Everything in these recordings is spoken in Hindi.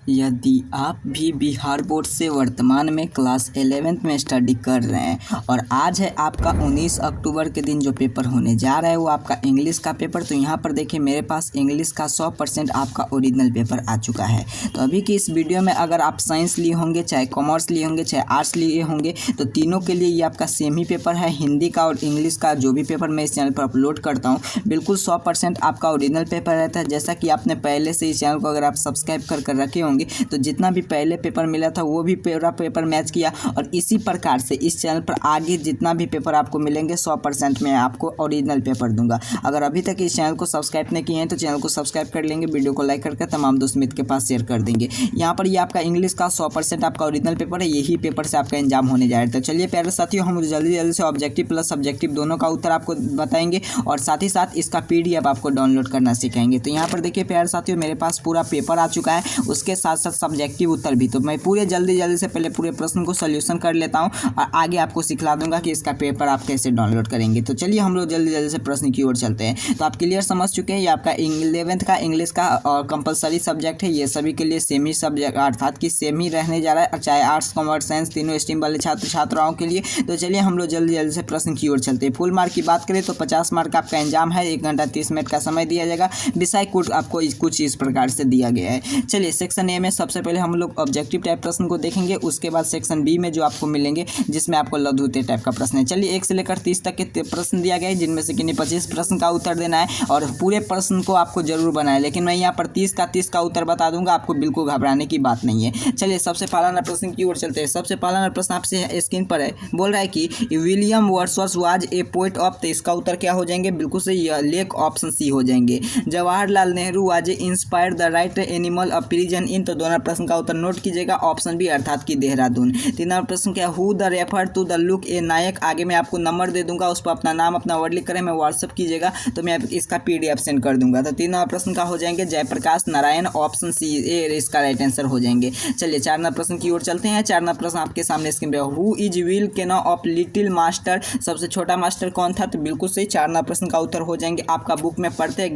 यदि आप भी बिहार बोर्ड से वर्तमान में क्लास 11th में स्टडी कर रहे हैं और आज है आपका 19 अक्टूबर के दिन जो पेपर होने जा रहा है वो आपका इंग्लिश का पेपर। तो यहाँ पर देखिए मेरे पास इंग्लिश का 100% आपका ओरिजिनल पेपर आ चुका है। तो अभी की इस वीडियो में अगर आप साइंस लिए होंगे, चाहे कॉमर्स लिए होंगे, चाहे आर्ट्स लिए होंगे, तो तीनों के लिए ये आपका सेम ही पेपर है। हिंदी का और इंग्लिश का जो भी पेपर मैं इस चैनल पर अपलोड करता हूँ बिल्कुल 100% आपका ओरिजिनल पेपर रहता है। जैसा कि आपने पहले से इस चैनल को अगर आप सब्सक्राइब कर रखे होंगे तो जितना भी पहले पेपर मिला था वो भी पूरा पेपर मैच किया, और इसी प्रकार से इस चैनल पर आगे जितना भी पेपर आपको मिलेंगे 100% मैं आपको ओरिजिनल पेपर दूंगा। अगर अभी तक इस चैनल को सब्सक्राइब नहीं किए हैं तो चैनल को सब्सक्राइब कर लेंगे, वीडियो को लाइक करके तमाम दोस्त मित्र के पास शेयर कर देंगे। यहाँ पर ये आपका इंग्लिश का 100% आपका ओरिजिनल पेपर है, यही पेपर से आपका एग्जाम होने जा रहा है। तो चलिए प्यारे साथियों, हम जल्दी से ऑब्जेक्टिव प्लस सब्जेक्टिव दोनों का उत्तर आपको बताएंगे और साथ ही साथ इसका PDF आपको डाउनलोड करना सिखाएंगे। तो यहाँ पर देखिए प्यारे साथियों, मेरे पास पूरा पेपर आ चुका है, उसके साथ साथ सब्जेक्टिव उत्तर भी। तो मैं पूरे जल्दी से पहले पूरे प्रश्न को सॉल्यूशन कर लेता हूं और आगे आपको सिखला दूंगा कि इसका पेपर आप कैसे डाउनलोड करेंगे। तो चलिए हम लोग जल्दी से प्रश्न की ओर चलते हैं। तो आप क्लियर समझ चुके हैं, ये आपका 11th का इंग्लिश का और कंपलसरी सब्जेक्ट है। ये सभी के लिए सेम ही सब्जेक्ट अर्थात कि सेम ही रहने जा रहा है, चाहे आर्ट्स कॉमर्स साइंस तीनों स्ट्रीम वाले छात्राओं के लिए। तो चलिए हम लोग जल्दी से प्रश्न की ओर चलते हैं। फुल मार्क की बात करें तो 50 मार्क आपका एग्जाम है, 1 घंटा 30 मिनट का समय दिया जाएगा। विषय कोड आपको कुछ इस प्रकार से दिया गया है। चलिए सेक्शन ए में सबसे पहले हम लोग ऑब्जेक्टिव टाइप प्रश्न को देखेंगे, उसके बाद सेक्शन बी में जो आपको मिलेंगे जिसमें आपको लघुत्तर टाइप का प्रश्न है। चलिए 1 से लेकर 30 तक के प्रश्न दिया गया है, जिनमें से किन्हीं 25 प्रश्न का उत्तर देना है और पूरे प्रश्न को आपको जरूर बनाए। लेकिन मैं यहाँ पर 30 का उत्तर बता दूंगा, आपको बिल्कुल घबराने की बात नहीं है। चलिए सबसे पहला प्रश्न की ओर चलते हैं। सबसे पहला प्रश्न आपसे स्क्रीन पर है, बोल रहा है कि William Wordsworth was a poet of. तो इसका उत्तर क्या हो जाएंगे? बिल्कुल सही, लेक ऑप्शन सी हो जाएंगे। Jawaharlal Nehru was inspired the right animal of prison in. तो दोनों प्रश्न का उत्तर नोट कीजिएगा, ऑप्शन बी अर्थात की देहरादून। 3वां प्रश्न क्या, who the refer to the look a नायक। आगे मैं आपको नंबर दे दूंगा, उस पर अपना नाम अपना वर्ड लिख कर मैं व्हाट्सअप कीजिएगा तो मैं इसका PDF सेंड कर दूंगा। तो 3वां प्रश्न का हो जाएंगे जयप्रकाश नारायण, ऑप्शन सी ए इसका राइट आंसर हो जाएंगे। चलिए 4वां प्रश्न की ओर चलते हैं। 4वां प्रश्न आपके सामने स्क्रीन पे, हु इज विल केनो ऑफ लिटिल मास्टर। सबसे छोटा मास्टर कौन था? तो बिल्कुल सही, 4वां प्रश्न का उत्तर हो जाएंगे आपका बुक में पढ़ते हैं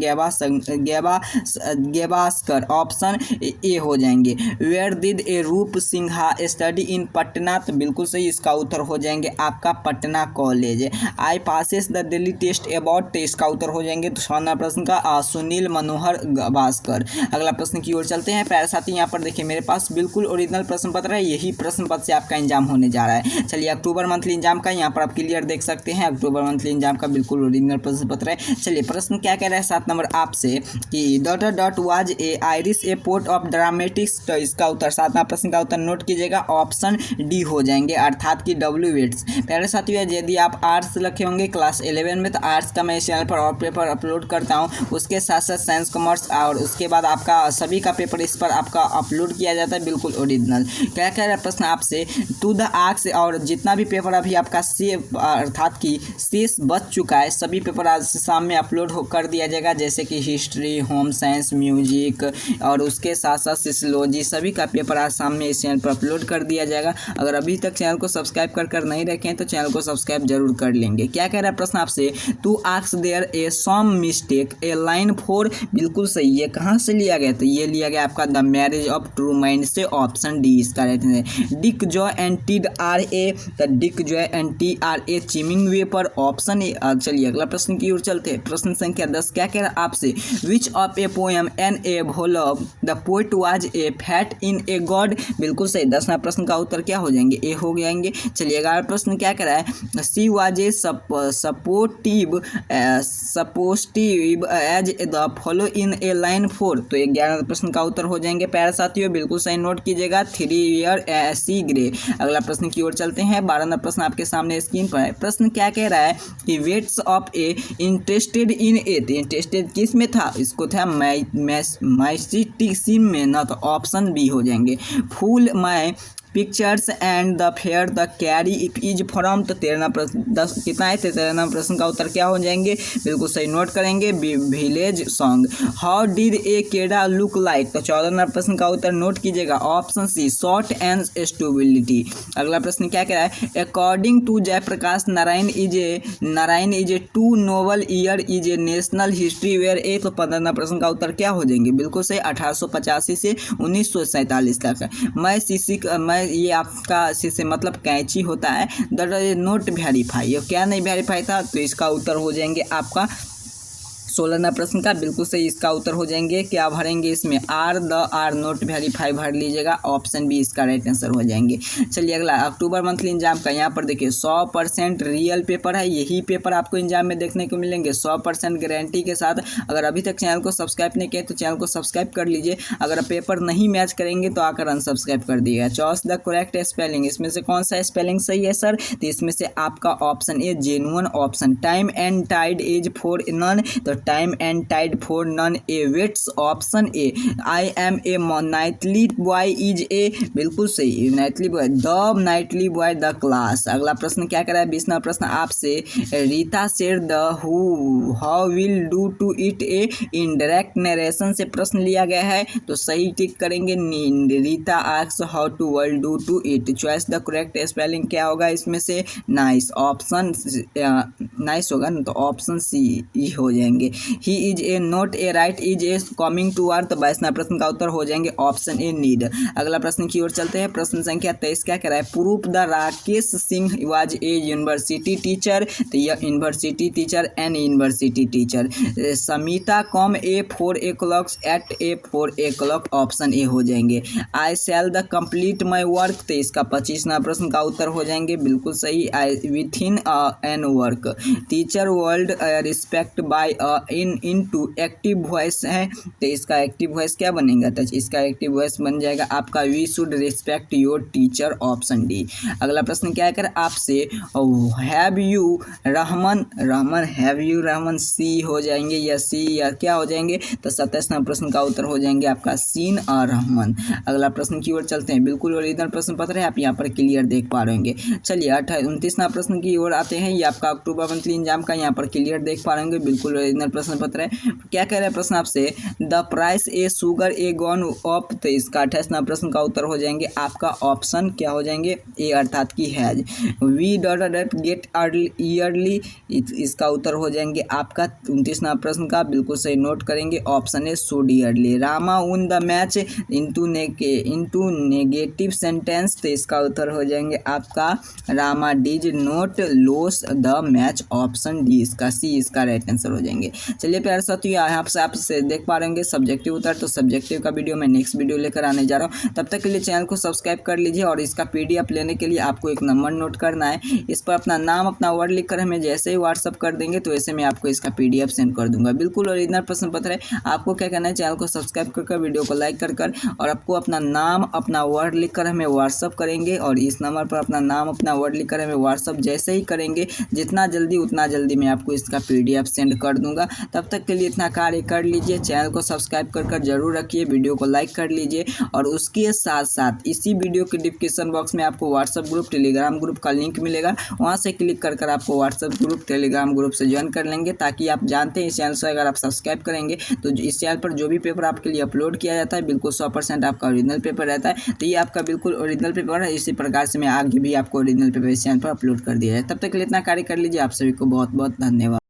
गेवास्कर, ऑप्शन ए हो जाएंगे। वेयर डिड ए रूप सिंहा स्टडी इन पटना। तो बिल्कुल सही, इसका उत्तर हो जाएंगे आपका Patna college. I passes the Delhi test about. इसका उत्तर हो जाएंगे 6वां प्रश्न का सुनील मनोहर गावस्कर। अगला प्रश्न की ओर चलते हैं। प्यारे साथी यहाँ पर देखिए मेरे पास बिल्कुल ओरिजिनल प्रश्न पत्र है, यही प्रश्न पत्र से आपका एग्जाम होने जा रहा है। चलिए अक्टूबर मंथली एग्जाम का यहाँ पर आप क्लियर देख सकते हैं, अक्टूबर मंथली एग्जाम का बिल्कुल ओरिजिनल प्रश्न पत्र है। चलिए प्रश्न क्या कह रहा है 7 नंबर आपसे कि dot was a Irish A port of dramatics. तो इसका उत्तर 7वां प्रश्न का उत्तर नोट कीजिएगा, ऑप्शन डी हो जाएंगे अर्थात कि W वेट्स। प्यारे साथियों यदि आप आर्ट्स रखे होंगे क्लास 11 में तो आर्ट्स का मैं इस चैनल पर और पेपर अपलोड करता हूँ, उसके साथ साथ साइंस कॉमर्स और उसके बाद आपका सभी का पेपर इस पर आपका अपलोड किया जाता है बिल्कुल ओरिजिनल। क्या कह रहा है प्रश्न आपसे, टू द आर्क्स, और जितना भी पेपर अभी आपका अर्थात कि शेष बच चुका है सभी पेपर आज शाम में अपलोड कर दिया जाएगा, जैसे कि हिस्ट्री, होम साइंस, म्यूजिक और उसके साथ साथ सोशियोलॉजी, सभी का पेपर आज शाम में इस चैनल पर अपलोड कर दिया जाएगा। अगर अभी तक चैनल को सब्सक्राइब कर नहीं रखें तो चैनल को सब्सक्राइब जरूर कर लेंगे। क्या कह रहा है प्रश्न आपसे, to ask there a some mistake a line 4। बिल्कुल सही, ये कहाँ से लिया गया? तो ये लिया गया आपका the marriage of true mind से, ऑप्शन डी इसका रहते हैं। Dick joy and teed are a. The dick joy and tea are a chiming way पर, ऑप्शन ए। चलिए अगला प्रश्न की ओर चलते हैं। प्रश्न संख्या 10 क्या कह रहा है आपसे, which of a poem an a भोलव the poet was a fat in a god. बिल्कुल सही, 10वां प्रश्न का उत्तर क्या हो जाएंगे? ए हो जाएंगे। चलिए 11वां प्रश्न क्या कह रहा है, she was a supportive as the follow in a line 4। तो 11वां प्रश्न का उत्तर हो जाएंगे प्यारे साथियों, बिल्कुल सही नोट कीजिएगा, 3 ईयर सी ग्रे। अगला प्रश्न की ओर चलते हैं। 12वां प्रश्न आपके सामने स्क्रीन पर है। प्रश्न क्या कह रहा है कि waits of a interested in a. Interested किस में था? इसको था मैस्टिसिम में ना, तो ऑप्शन बी हो जाएंगे। फूल मैं pictures and the fair the carry it is from. तो 13 प्रश्न 10 कितना है, 13 प्रश्न का उत्तर क्या हो जाएंगे, बिल्कुल सही नोट करेंगे, village song. How did a केड़ा लुक लाइक। तो 14 प्रश्न का उत्तर नोट कीजिएगा, option C short and stability. अगला प्रश्न क्या कह रहा है, according to Jayaprakash Narayan is a to noble year is a national history where a. तो 15 प्रश्न का उत्तर क्या हो जाएंगे, बिल्कुल सही 1885 से 1947 तक। मैं ये आपका से मतलब कैंची होता है, दैट इज नॉट वेरीफाई। ये क्या नहीं वेरीफाई था, तो इसका उत्तर हो जाएंगे आपका 16 प्रश्न का बिल्कुल सही इसका उत्तर हो जाएंगे, क्या भरेंगे इसमें, आर नोट वेरीफाई भर लीजिएगा, ऑप्शन बी इसका राइट आंसर हो जाएंगे। चलिए अगला अक्टूबर मंथली एग्जाम का, यहाँ पर देखिए 100% रियल पेपर है, यही पेपर आपको एग्जाम में देखने को मिलेंगे 100% गारंटी के साथ। अगर अभी तक चैनल को सब्सक्राइब नहीं किया तो चैनल को सब्सक्राइब कर लीजिए, अगर पेपर नहीं मैच करेंगे तो आकर अनसब्सक्राइब कर दिएगा। चॉइस द करेक्ट स्पेलिंग, इसमें से कौन सा स्पेलिंग सही है सर, तो इसमें से आपका option A genuine option. Time and tide is for none, तो time and tide for none a waits, option A. I am a nightly boy is a, बिल्कुल सही nightly boy, the nightly boy the class. अगला प्रश्न क्या कर रहा है, 20वां प्रश्न आपसे, Rita said the who how will do to it a indirect narration से प्रश्न लिया गया है, तो सही टिक करेंगे, Rita asks how to world do to it. Choice the correct spelling क्या होगा इसमें से, नाइस, ऑप्शन नाइस होगा ना, तो ऑप्शन सी हो जाएंगे। He is a not a right is a coming to earth, 22वां प्रश्न का उत्तर हो जाएंगे ऑप्शन ए नीड। अगला प्रश्न की ओर चलते हैं, प्रश्न संख्या 23 क्या कह रहा है, proof the Rakesh Singh was a university teacher, तो यह university teacher and university teacher. Samita come a 4 o'clock at a 4 o'clock, option A हो जाएंगे। I sell the complete my work, तो इसका 25वां प्रश्न का उत्तर हो जाएंगे, बिल्कुल सही, I with in an work. Teacher world respect by in to active voice है, तो इसका एक्टिव वॉइस क्या बनेगा, तो इसका एक्टिव वॉइस बन जाएगा आपका we should respect your teacher, option D. अगला प्रश्न क्या कर आपसे, हैव यू रहमान सी हो जाएंगे या सी या क्या हो जाएंगे, तो 27वां प्रश्न का उत्तर हो जाएंगे आपका सीन और रहमान। अगला प्रश्न की ओर चलते हैं, बिल्कुल ओरिजिनल प्रश्न पत्र है, आप यहाँ पर क्लियर देख पा रहे होंगे। चलिए 29वां प्रश्न की ओर आते हैं, ये आपका अक्टूबर मंथली एग्जाम का, यहाँ पर क्लियर देख पा रहे होंगे, बिल्कुल ओरिजिनल प्रश्न पत्र है। क्या कह रहे हैं प्रश्न आपसे, the price A sugar A gone up, तो इसका 28वां प्रश्न का उत्तर हो जाएंगे आपका ऑप्शन क्या हो जाएंगे, ए अर्थात की has. V dot gate yearly, इसका उत्तर हो जाएंगे आपका 29वां प्रश्न का, बिल्कुल सही नोट करेंगे, option A should yearly. Rama won the match into negative sentence, तो इसका उत्तर हो जाएंगे आपका Rama does not loss the match, option D इसका सी इसका राइट आंसर हो जाएंगे। चलिए प्यारे साथियों, यहाँ से आप देख पा रहे होंगे सब्जेक्टिव उत्तर, तो सब्जेक्टिव का वीडियो मैं नेक्स्ट वीडियो लेकर आने जा रहा हूँ, तब तक के लिए चैनल को सब्सक्राइब कर लीजिए, और इसका पीडीएफ लेने के लिए आपको एक नंबर नोट करना है, इस पर अपना नाम अपना वर्ड लिखकर हमें जैसे ही व्हाट्सअप कर देंगे तो ऐसे मैं आपको इसका पीडीएफ सेंड कर दूंगा। बिल्कुल ओरिजिनल प्रश्न पत्र है, आपको क्या करना है, चैनल को सब्सक्राइब कर वीडियो को लाइक कर और आपको अपना नाम अपना वर्ड लिखकर हमें व्हाट्सअप करेंगे, और इस नंबर पर अपना नाम अपना वर्ड लिखकर हमें व्हाट्सअप जैसे ही करेंगे जितना जल्दी उतना जल्दी मैं आपको इसका पीडीएफ सेंड कर दूंगा। तब तक के लिए इतना कार्य कर लीजिए, चैनल को सब्सक्राइब कर जरूर रखिए, वीडियो को लाइक कर लीजिए, और उसके साथ साथ इसी वीडियो के डिस्क्रिप्शन बॉक्स में आपको व्हाट्सएप ग्रुप टेलीग्राम ग्रुप का लिंक मिलेगा, वहाँ से क्लिक कर आपको व्हाट्सएप ग्रुप टेलीग्राम ग्रुप से ज्वाइन कर लेंगे, ताकि आप जानते हैं इस चैनल से अगर आप सब्सक्राइब करेंगे तो इस चैनल पर जो भी पेपर आपके लिए अपलोड किया जाता है बिल्कुल 100% आपका ओरिजिनल पेपर रहता है। तो ये आपका बिल्कुल ओरिजिनल पेपर है, इसी प्रकार से मैं आगे भी आपको ओरिजिनल पेपर इस चैनल पर अपलोड कर दिया है। तब तक के लिए इतना कार्य कर लीजिए, आप सभी को बहुत बहुत धन्यवाद।